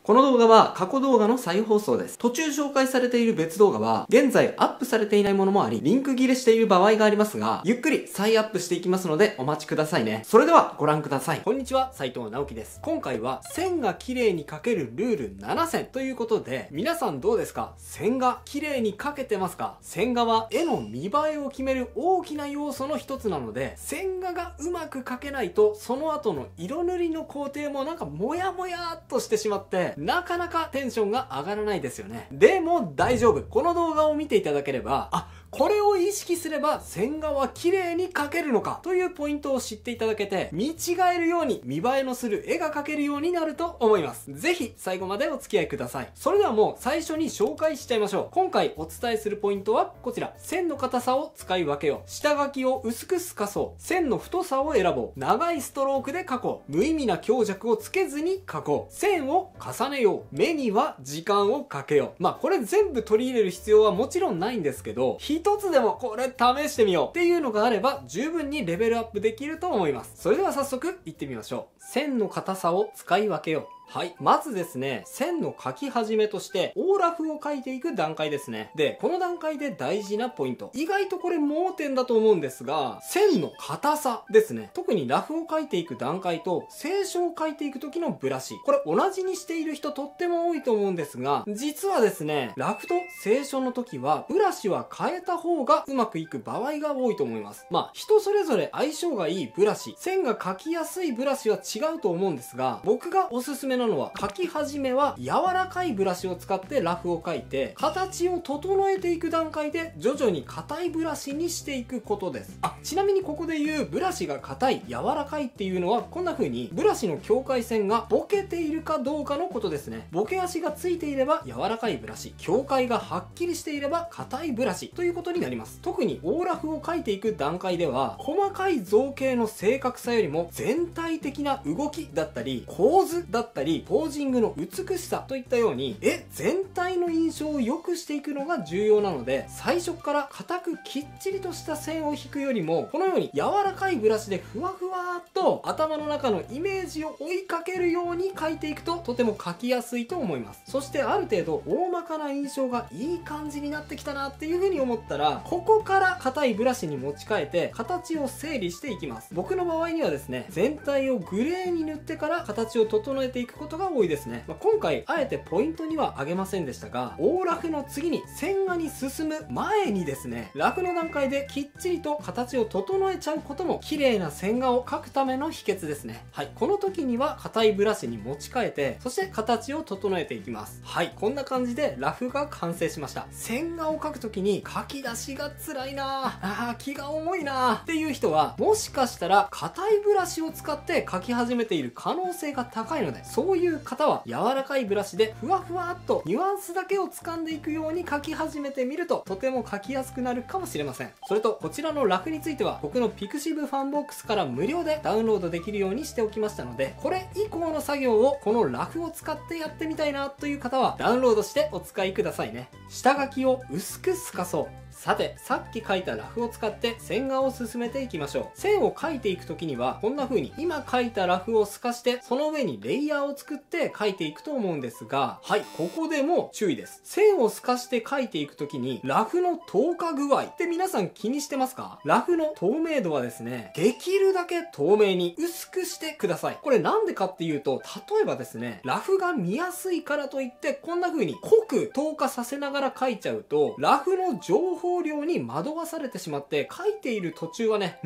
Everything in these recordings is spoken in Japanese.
この動画は過去動画の再放送です。途中紹介されている別動画は、現在アップされていないものもあり、リンク切れしている場合がありますが、ゆっくり再アップしていきますので、お待ちくださいね。それではご覧ください。こんにちは、斉藤直樹です。今回は、線が綺麗に描けるルール7選ということで、皆さんどうですか？線画綺麗に描けてますか？線画は絵の見栄えを決める大きな要素の一つなので、線画がうまく描けないと、その後の色塗りの工程もなんかモヤモヤっとしてしまって、なかなかテンションが上がらないですよね。でも大丈夫。この動画を見ていただければ、これを意識すれば線画は綺麗に描けるのかというポイントを知っていただけて、見違えるように見栄えのする絵が描けるようになると思います。ぜひ最後までお付き合いください。それではもう最初に紹介しちゃいましょう。今回お伝えするポイントはこちら。線の硬さを使い分けよう。下書きを薄く透かそう。線の太さを選ぼう。長いストロークで描こう。無意味な強弱をつけずに描こう。線を重ねよう。目には時間をかけよう。これ全部取り入れる必要はもちろんないんですけど、一つでもこれ試してみようっていうのがあれば十分にレベルアップできると思います。それでは早速いってみましょう。線の硬さを使い分けよう。はい。まずですね、線の書き始めとして、オーラフを書いていく段階ですね。で、この段階で大事なポイント。意外とこれ盲点だと思うんですが、線の硬さですね。特にラフを書いていく段階と、清書を書いていく時のブラシ。これ同じにしている人とっても多いと思うんですが、実はですね、ラフと清書の時は、ブラシは変えた方がうまくいく場合が多いと思います。人それぞれ相性がいいブラシ、線が書きやすいブラシは違うと思うんですが、僕がおすすめなのは、書き始めは柔らかいブラシを使ってラフを描いて、形を整えていく段階で徐々に硬いブラシにしていくことです。ちなみにここで言うブラシが硬い、柔らかいっていうのはこんな風にブラシの境界線がボケているかどうかのことですね。ボケ足がついていれば柔らかいブラシ、境界がはっきりしていれば硬いブラシということになります。特にオーラフを描いていく段階では、細かい造形の正確さよりも全体的な動きだったり構図だったりポージングの美しさといったように絵全体の印象を良くしていくのが重要なので、最初から硬くきっちりとした線を引くよりも、このように柔らかいブラシでふわふわっと頭の中のイメージを追いかけるように描いていくととても描きやすいと思います。そしてある程度大まかな印象がいい感じになってきたなっていう風に思ったら、ここから硬いブラシに持ち替えて形を整理していきます。僕の場合にはですね、全体をグレーに塗ってから形を整えていくことが多いですね。今回あえてポイントには挙げませんでしたが、オーラフの次に線画に進む前にですね、ラフの段階できっちりと形を整えちゃうことも綺麗な線画を描くための秘訣ですね。はい。この時には硬いブラシに持ち替えて、そして形を整えていきます。はい。こんな感じでラフが完成しました。線画を描く時に書き出しが辛いなぁ、気が重いなぁっていう人は、もしかしたら硬いブラシを使って描き始めている可能性が高いので、そういう方は柔らかいブラシでふわふわっとニュアンスだけを掴んでいくように描き始めてみると、とても描きやすくなるかもしれません。それとこちらのラフについては僕の Pixiv ファンボックスから無料でダウンロードできるようにしておきましたので、これ以降の作業をこのラフを使ってやってみたいなという方はダウンロードしてお使いくださいね。下書きを薄く透かそう。さて、さっき描いたラフを使って線画を進めていきましょう。線を描いていくときには、こんな風に今描いたラフを透かして、その上にレイヤーを作って描いていくと思うんですが、はい、ここでも注意です。線を透かして描いていくときに、ラフの透過具合って皆さん気にしてますか？ラフの透明度はですね、できるだけ透明に薄くしてください。これなんでかっていうと、例えばですね、ラフが見やすいからといって、こんな風に濃く透過させながら描いちゃうと、ラフの情報量に惑わされてしまって、書いている途中はね、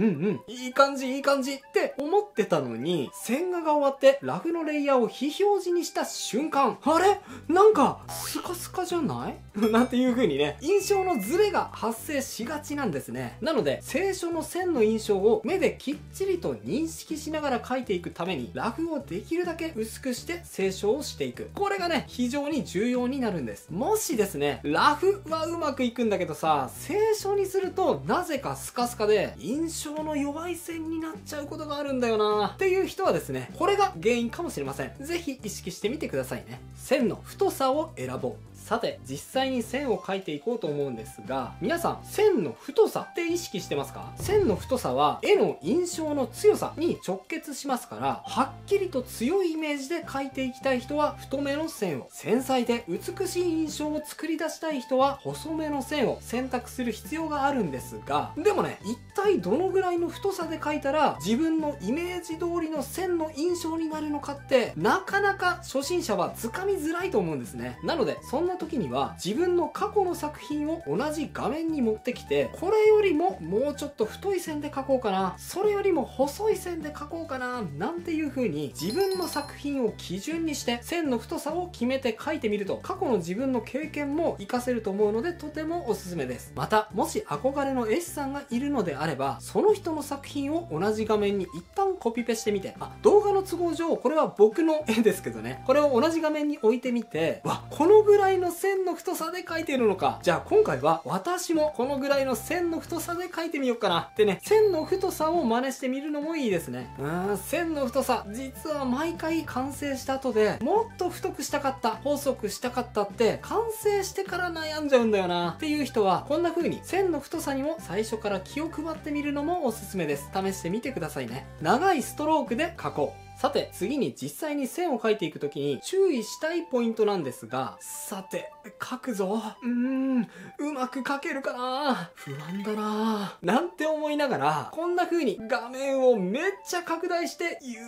いい感じいい感じって思ってたのに、線画が終わってラフのレイヤーを非表示にした瞬間、あれなんかスカスカじゃないなんていう風にね、印象のズレが発生しがちなんですね。なので清書の線の印象を目できっちりと認識しながら書いていくために、ラフをできるだけ薄くして清書をしていく、これがね非常に重要になるんです。もしですね、ラフはうまくいくんだけどさ、清書にするとなぜかスカスカで印象の弱い線になっちゃうことがあるんだよなっていう人はですね、これが原因かもしれません。ぜひ意識してみてくださいね。線の太さを選ぼう。さて、実際に線を描いていこうと思うんですが、皆さん、線の太さって意識してますか？線の太さは絵の印象の強さに直結しますから、はっきりと強いイメージで描いていきたい人は太めの線を、繊細で美しい印象を作り出したい人は細めの線を選択する必要があるんですが、でもね、一体どのぐらいの太さで描いたら自分のイメージ通りの線の印象になるのかって、なかなか初心者はつかみづらいと思うんですね。なので、そんな時には自分の過去の作品を同じ画面に持ってきて、これよりももうちょっと太い線で描こうかな、それよりも細い線で描こうかな、なんていう風に自分の作品を基準にして線の太さを決めて描いてみると、過去の自分の経験も活かせると思うので、とてもおすすめです。また、もし憧れの絵師さんがいるのであれば、その人の作品を同じ画面に一旦コピペしてみて、動画の都合上これは僕の絵ですけどね、これを同じ画面に置いてみて、このぐらいの線の太さで描いてるのか、じゃあ今回は私もこのぐらいの線の太さで描いてみようかなってね、線の太さを真似してみるのもいいですね。線の太さ、実は毎回完成した後でもっと太くしたかった、細くしたかったって完成してから悩んじゃうんだよなっていう人は、こんな風に線の太さにも最初から気を配ってみるのもおすすめです。試してみてくださいね。長いストロークで描こう。さて、次に実際に線を描いていくときに注意したいポイントなんですが、さて、描くぞ。うまく描けるかな？不安だな。なんて思いながら、こんな風に画面をめっちゃ拡大して、ゆっ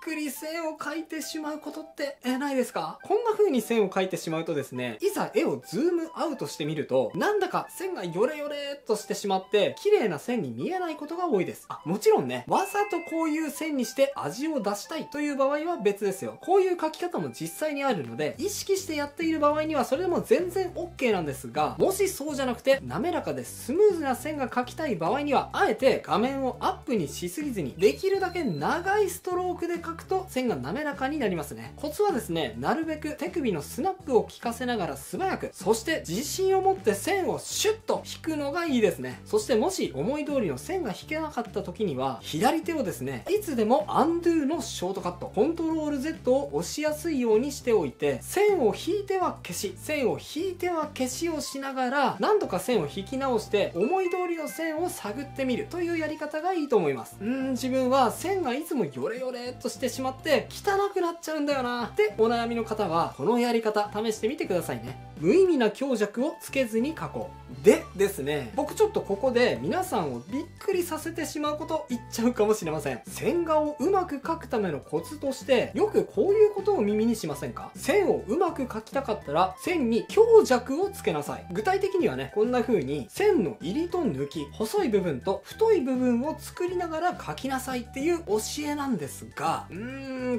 くり線を描いてしまうことってないですか？こんな風に線を描いてしまうとですね、いざ絵をズームアウトしてみると、なんだか線がヨレヨレっとしてしまって、綺麗な線に見えないことが多いです。もちろんね、わざとこういう線にして味を出したいという場合は別ですよ。こういう描き方も実際にあるので、意識してやっている場合にはそれでも全然 OK なんですが、もしそうじゃなくて滑らかでスムーズな線が描きたい場合には、あえて画面をアップにしすぎずに、できるだけ長いストロークで描くと線が滑らかになりますね。コツはですね、なるべく手首のスナップを効かせながら素早く、そして自信を持って線をシュッと引くのがいいですね。そしてもし思い通りの線が引けなかった時には、左手をですね、いつでもアンドゥのショートカット、コントロール Z を押しやすいようにしておいて、線を引いては消し、線を引いては消しをしながら、何度か線を引き直して思い通りの線を探ってみるというやり方がいいと思います。自分は線がいつもヨレヨレっとしてしまって汚くなっちゃうんだよなってお悩みの方は、このやり方試してみてくださいね。無意味な強弱をつけずに描こう。でですね、僕ちょっとここで皆さんをびっくりさせてしまうこと言っちゃうかもしれません。線画をうまく描くためのコツとして、よくこういうことを耳にしませんか？線をうまく描きたかったら線に強弱をつけなさい。具体的にはね、こんな風に線の入りと抜き、細い部分と太い部分を作りながら描きなさいっていう教えなんですが、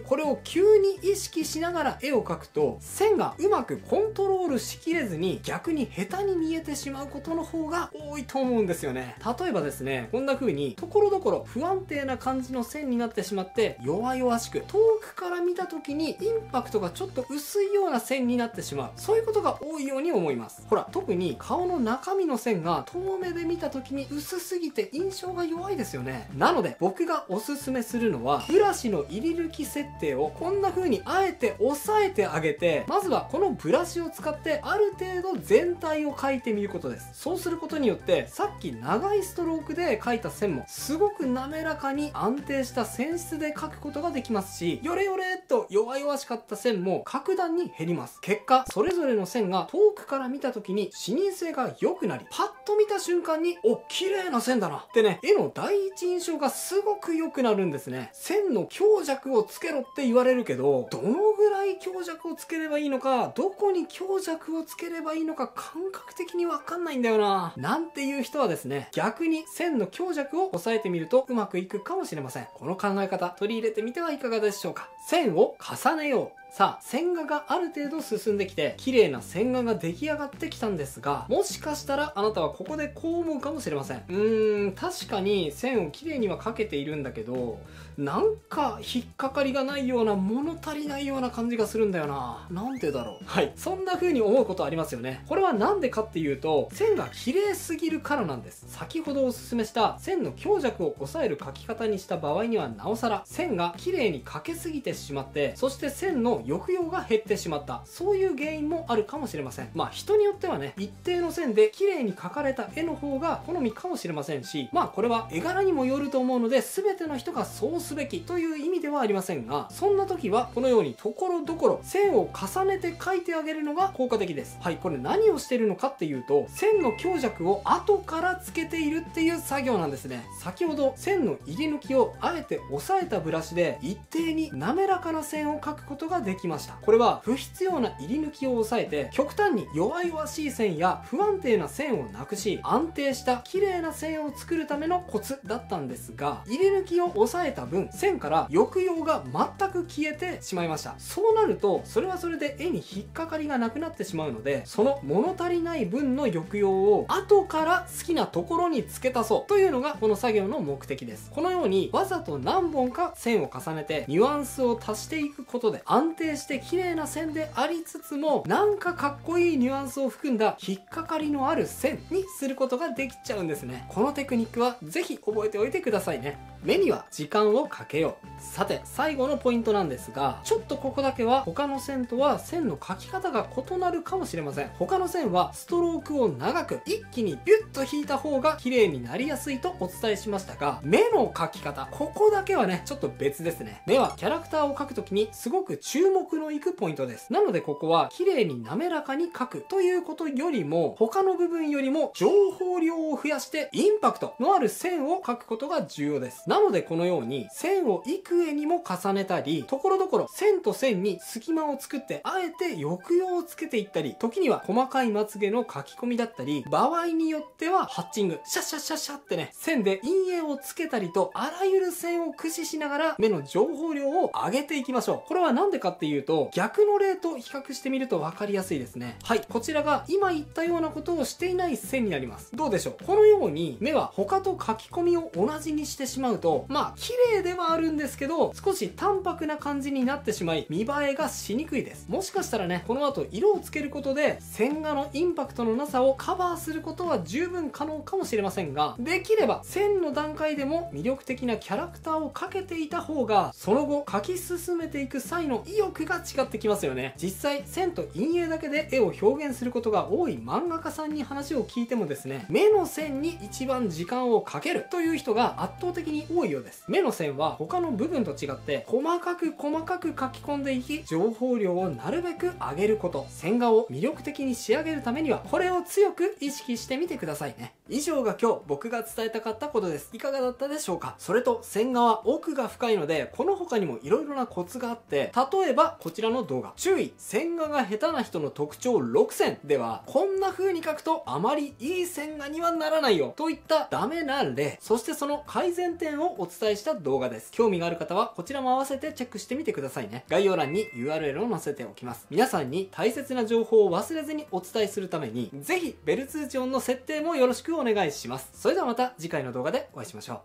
これを急に意識しながら絵を描くと、線がうまくコントロールしきれずに逆に下手に見えてしまうことの方が多いと思うんですよね。例えばですね、こんな風にところどころ不安定な感じの線になってしまって、弱々しく遠くから見た時にインパクトがちょっと薄いような線になってしまう、そういうことが多いように思います。ほら、特に顔の中身の線が遠目で見た時に薄すぎて印象が弱いですよね。なので僕がおすすめするのは、ブラシの入り抜き設定をこんな風にあえて押さえてあげて、まずはこのブラシを使ってある程度全体を描いてみることです。そうすることによって、さっき長いストロークで描いた線もすごく滑らかに安定した線質で描くことができますし、ヨレヨレっと弱々しかった線も格段に減ります。結果、それぞれの線が遠くから見た時に視認性が良くなり、パッと見た瞬間に、お、綺麗な線だなってね、絵の第一印象がすごく良くなるんですね。線の強弱をつけろって言われるけど、どのぐらい強弱をつければいいのか、どこに強弱をつければいいのか感覚的にわかんないんだよな、なんていう人はですね、逆に線の強弱を抑えてみるとうまくいくかもしれません。この考え方取り入れてみてはいかがでしょうか。線を重ねよう。さあ、線画がある程度進んできて、綺麗な線画が出来上がってきたんですが、もしかしたらあなたはここでこう思うかもしれません。確かに線を綺麗には描けているんだけど、なんか引っかかりがないような、物足りないような感じがするんだよな。なんでだろう。はい。そんな風に思うことありますよね。これはなんでかっていうと、線が綺麗すぎるからなんです。先ほどお勧めした線の強弱を抑える描き方にした場合にはなおさら、線が綺麗に描けすぎてしまって、そして線の抑揚が減ってしまった。そういう原因もあるかもしれません。まあ人によってはね、一定の線で綺麗に描かれた絵の方が好みかもしれませんし、まあこれは絵柄にもよると思うので、全ての人がそうすべきという意味ではありませんが、そんな時はこのようにところどころ線を重ねて描いてあげるのが効果的です。はい、これ何をしてるのかっていうと、線の強弱を後からつけているっていう作業なんですね。先ほど線の入り抜きをあえて押さえたブラシで一定に滑らかな線を描くことができました。これは不必要な入り抜きを抑えて、極端に弱々しい線や不安定な線をなくし、安定した綺麗な線を作るためのコツだったんですが、入り抜きを抑えた分、線から抑揚が全く消えてしまいました。そうなると、それはそれで絵に引っかかりがなくなってしまうので、その物足りない分の抑揚を後から好きなところに付け足そうというのがこの作業の目的です。このようにわざと何本か線を重ねてニュアンスを足していくことで、安定して綺麗な線でありつつも、なんかかっこいいニュアンスを含んだ引っかかりのある線にすることができちゃうんですね。このテクニックはぜひ覚えておいてくださいね。目には時間をかけよう。さて、最後のポイントなんですが、ちょっとここだけは他の線とは線の描き方が異なるかもしれません。他の線はストロークを長く一気にビュッと引いた方が綺麗になりやすいとお伝えしましたが、目の描き方、ここだけはね、ちょっと別ですね。目はキャラクターを描くときにすごく注目のいくポイントです。なのでここは綺麗に滑らかに描くということよりも、他の部分よりも情報量を増やしてインパクトのある線を描くことが重要です。なのでこのように線を幾重にも重ねたり、ところどころ線と線に隙間を作ってあえて抑揚をつけていったり、時には細かいまつげの書き込みだったり、場合によってはハッチング、シャシャシャシャってね、線で陰影をつけたりと、あらゆる線を駆使しながら目の情報量を上げていきましょう。これはなんでかっていうと、逆の例と比較してみると分かりやすいですね。はい、こちらが今言ったようなことをしていない線になります。どうでしょう。このように目は他と書き込みを同じにしてしまうと、まあ綺麗ではあるんですけど、少し淡白な感じになってしまい、見栄えがしにくいです。もしかしたらね、この後色をつけることで線画のインパクトのなさをカバーすることは十分可能かもしれませんが、できれば線の段階でも魅力的なキャラクターを描けていた方が、その後描き進めていく際の意欲が違ってきますよね。実際線と陰影だけで絵を表現することが多い漫画家さんに話を聞いてもですね、目の線に一番時間をかけるという人が圧倒的に多いようです。目の線は他の部分と違って細かく書き込んでいき、情報量をなるべく上げること、線画を魅力的に仕上げるためにはこれを強く意識してみてくださいね。以上が今日僕が伝えたかったことです。いかがだったでしょうか。それと線画は奥が深いので、この他にも色々なコツがあって、例えばこちらの動画、注意、線画が下手な人の特徴6選では、こんな風に描くとあまりいい線画にはならないよといったダメな例、そしてその改善点をお伝えした動画です。興味がある方はこちらも合わせてチェックしてみてくださいね。概要欄に URL を載せておきます。皆さんに大切な情報を忘れずにお伝えするために、ぜひベル通知音の設定もよろしくお願いします。それではまた次回の動画でお会いしましょう。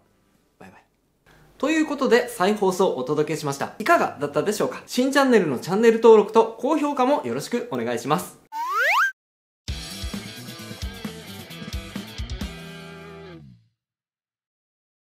バイバイ。ということで再放送をお届けしました。いかがだったでしょうか。新チャンネルのチャンネル登録と高評価もよろしくお願いします。